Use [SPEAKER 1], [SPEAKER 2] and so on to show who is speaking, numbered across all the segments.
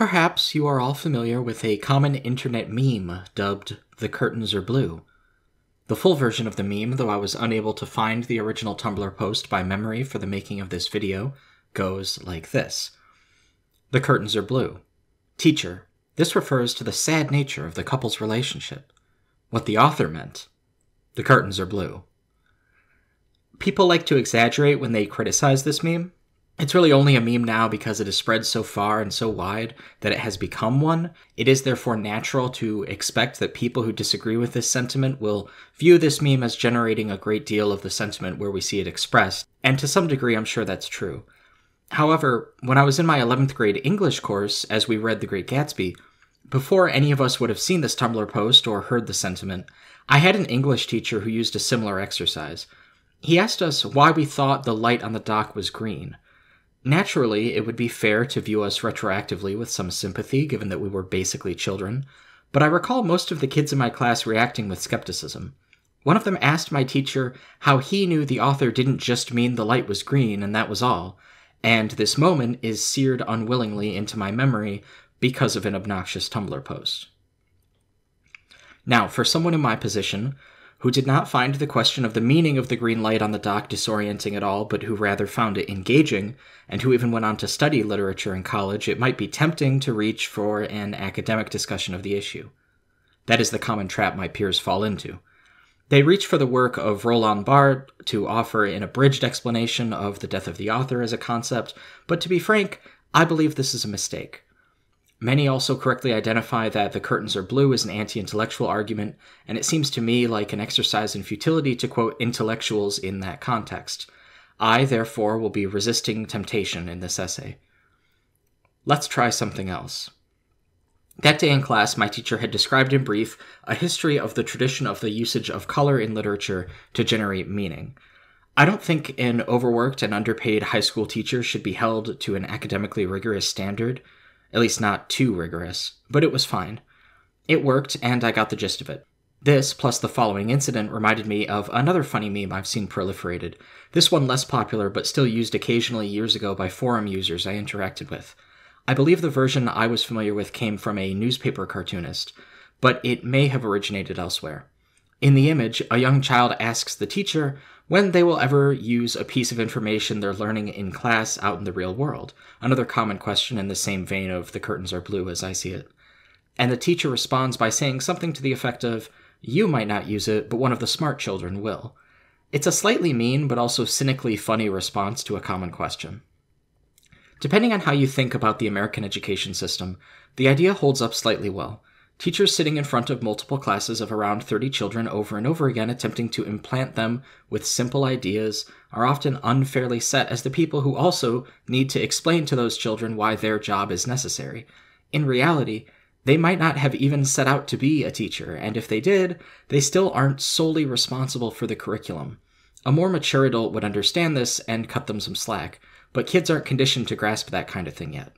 [SPEAKER 1] Perhaps you are all familiar with a common internet meme dubbed "The Curtains Are Blue." The full version of the meme, though I was unable to find the original Tumblr post by memory for the making of this video, goes like this. The curtains are blue. Teacher, this refers to the sad nature of the couple's relationship. What the author meant. The curtains are blue. People like to exaggerate when they criticize this meme. It's really only a meme now because it has spread so far and so wide that it has become one. It is therefore natural to expect that people who disagree with this sentiment will view this meme as generating a great deal of the sentiment where we see it expressed, and to some degree I'm sure that's true. However, when I was in my 11th grade English course as we read The Great Gatsby, before any of us would have seen this Tumblr post or heard the sentiment, I had an English teacher who used a similar exercise. He asked us why we thought the light on the dock was green. Naturally, it would be fair to view us retroactively with some sympathy, given that we were basically children, but I recall most of the kids in my class reacting with skepticism. One of them asked my teacher how he knew the author didn't just mean the light was green and that was all, and this moment is seared unwillingly into my memory because of an obnoxious Tumblr post. Now, for someone in my position, who did not find the question of the meaning of the green light on the dock disorienting at all, but who rather found it engaging, and who even went on to study literature in college, it might be tempting to reach for an academic discussion of the issue. That is the common trap my peers fall into. They reach for the work of Roland Barthes to offer an abridged explanation of the death of the author as a concept, but to be frank, I believe this is a mistake. Many also correctly identify that the curtains are blue as an anti-intellectual argument, and it seems to me like an exercise in futility to quote intellectuals in that context. I, therefore, will be resisting temptation in this essay. Let's try something else. That day in class, my teacher had described in brief a history of the tradition of the usage of color in literature to generate meaning. I don't think an overworked and underpaid high school teacher should be held to an academically rigorous standard, at least not too rigorous, but it was fine. It worked, and I got the gist of it. This, plus the following incident, reminded me of another funny meme I've seen proliferated, this one less popular but still used occasionally years ago by forum users I interacted with. I believe the version I was familiar with came from a newspaper cartoonist, but it may have originated elsewhere. In the image, a young child asks the teacher when they will ever use a piece of information they're learning in class out in the real world, another common question in the same vein of the curtains are blue as I see it. And the teacher responds by saying something to the effect of, "You might not use it, but one of the smart children will." It's a slightly mean but also cynically funny response to a common question. Depending on how you think about the American education system, the idea holds up slightly well. Teachers sitting in front of multiple classes of around 30 children over and over again attempting to implant them with simple ideas are often unfairly set as the people who also need to explain to those children why their job is necessary. In reality, they might not have even set out to be a teacher, and if they did, they still aren't solely responsible for the curriculum. A more mature adult would understand this and cut them some slack, but kids aren't conditioned to grasp that kind of thing yet.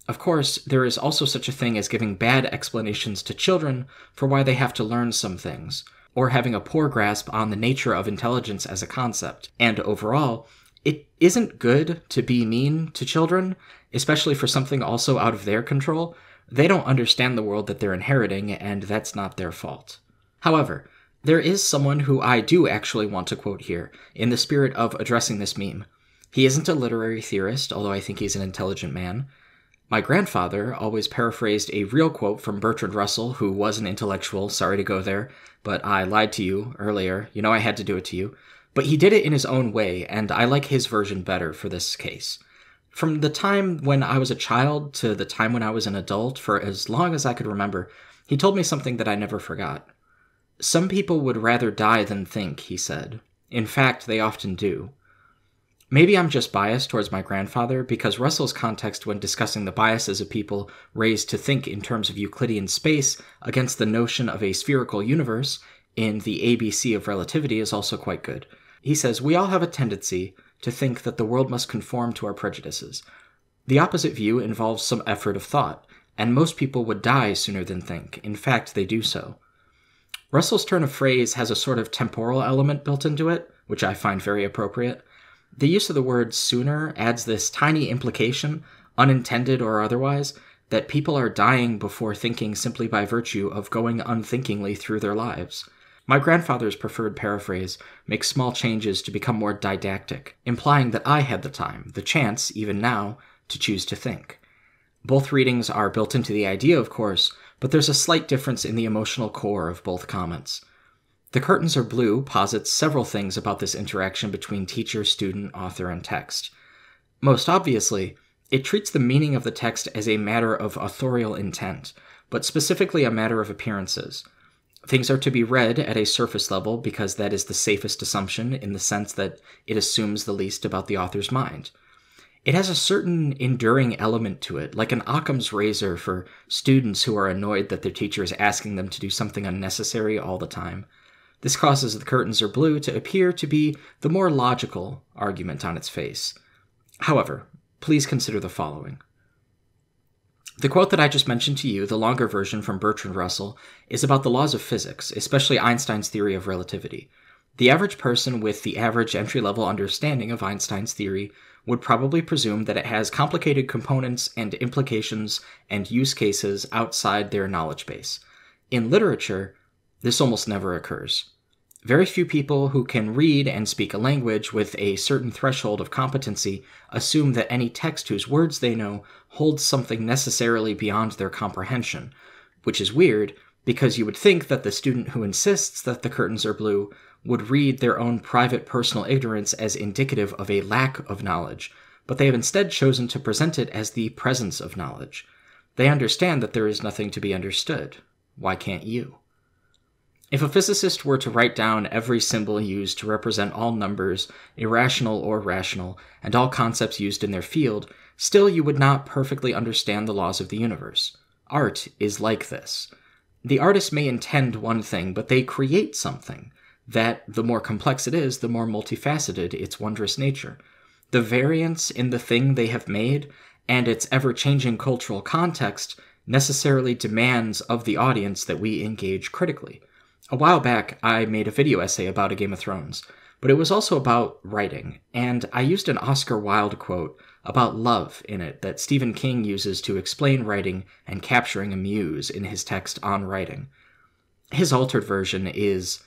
[SPEAKER 1] Of course, there is also such a thing as giving bad explanations to children for why they have to learn some things, or having a poor grasp on the nature of intelligence as a concept. And overall, it isn't good to be mean to children, especially for something also out of their control. They don't understand the world that they're inheriting, and that's not their fault. However, there is someone who I do actually want to quote here, in the spirit of addressing this meme. He isn't a literary theorist, although I think he's an intelligent man. My grandfather always paraphrased a real quote from Bertrand Russell, who was an intellectual, sorry to go there, but I lied to you earlier, you know I had to do it to you. But he did it in his own way, and I like his version better for this case. From the time when I was a child to the time when I was an adult, for as long as I could remember, he told me something that I never forgot. Some people would rather die than think, he said. In fact, they often do. Maybe I'm just biased towards my grandfather, because Russell's context when discussing the biases of people raised to think in terms of Euclidean space against the notion of a spherical universe in the ABC of relativity is also quite good. He says, "We all have a tendency to think that the world must conform to our prejudices. The opposite view involves some effort of thought, and most people would die sooner than think. In fact, they do so." Russell's turn of phrase has a sort of temporal element built into it, which I find very appropriate. The use of the word sooner adds this tiny implication, unintended or otherwise, that people are dying before thinking simply by virtue of going unthinkingly through their lives. My grandfather's preferred paraphrase makes small changes to become more didactic, implying that I had the time, the chance, even now, to choose to think. Both readings are built into the idea, of course, but there's a slight difference in the emotional core of both comments. The Curtains Are Blue posits several things about this interaction between teacher, student, author, and text. Most obviously, it treats the meaning of the text as a matter of authorial intent, but specifically a matter of appearances. Things are to be read at a surface level because that is the safest assumption in the sense that it assumes the least about the author's mind. It has a certain enduring element to it, like an Occam's razor for students who are annoyed that their teacher is asking them to do something unnecessary all the time. This causes The Curtains Are Blue to appear to be the more logical argument on its face. However, please consider the following. The quote that I just mentioned to you, the longer version from Bertrand Russell, is about the laws of physics, especially Einstein's theory of relativity. The average person with the average entry-level understanding of Einstein's theory would probably presume that it has complicated components and implications and use cases outside their knowledge base. In literature, this almost never occurs. Very few people who can read and speak a language with a certain threshold of competency assume that any text whose words they know holds something necessarily beyond their comprehension, which is weird because you would think that the student who insists that the curtains are blue would read their own private personal ignorance as indicative of a lack of knowledge, but they have instead chosen to present it as the presence of knowledge. They understand that there is nothing to be understood. Why can't you? If a physicist were to write down every symbol used to represent all numbers, irrational or rational, and all concepts used in their field, still you would not perfectly understand the laws of the universe. Art is like this. The artist may intend one thing, but they create something that, the more complex it is, the more multifaceted its wondrous nature. The variance in the thing they have made, and its ever-changing cultural context, necessarily demands of the audience that we engage critically. A while back, I made a video essay about A Game of Thrones, but it was also about writing, and I used an Oscar Wilde quote about love in it that Stephen King uses to explain writing and capturing a muse in his text on writing. His altered version is,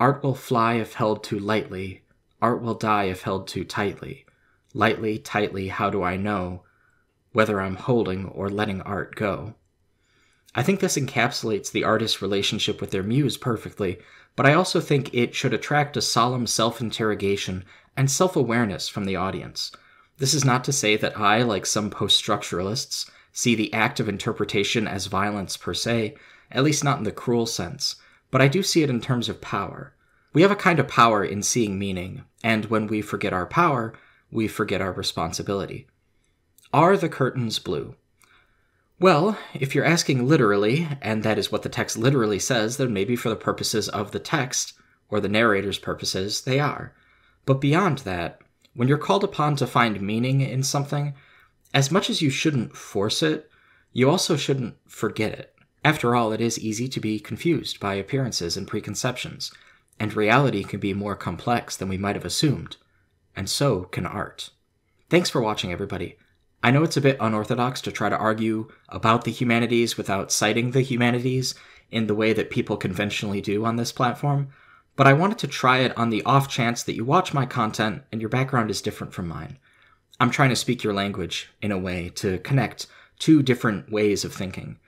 [SPEAKER 1] "Art will fly if held too lightly, art will die if held too tightly. Lightly, tightly, how do I know whether I'm holding or letting art go?" I think this encapsulates the artist's relationship with their muse perfectly, but I also think it should attract a solemn self-interrogation and self-awareness from the audience. This is not to say that I, like some post-structuralists, see the act of interpretation as violence per se, at least not in the cruel sense, but I do see it in terms of power. We have a kind of power in seeing meaning, and when we forget our power, we forget our responsibility. Are the curtains blue? Well, if you're asking literally, and that is what the text literally says, then maybe for the purposes of the text, or the narrator's purposes, they are. But beyond that, when you're called upon to find meaning in something, as much as you shouldn't force it, you also shouldn't forget it. After all, it is easy to be confused by appearances and preconceptions, and reality can be more complex than we might have assumed, and so can art. Thanks for watching, everybody. I know it's a bit unorthodox to try to argue about the humanities without citing the humanities in the way that people conventionally do on this platform, but I wanted to try it on the off chance that you watch my content and your background is different from mine. I'm trying to speak your language in a way to connect two different ways of thinking.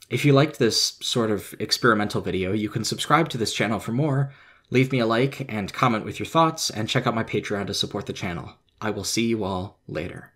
[SPEAKER 1] If you liked this sort of experimental video, you can subscribe to this channel for more, leave me a like and comment with your thoughts, and check out my Patreon to support the channel. I will see you all later.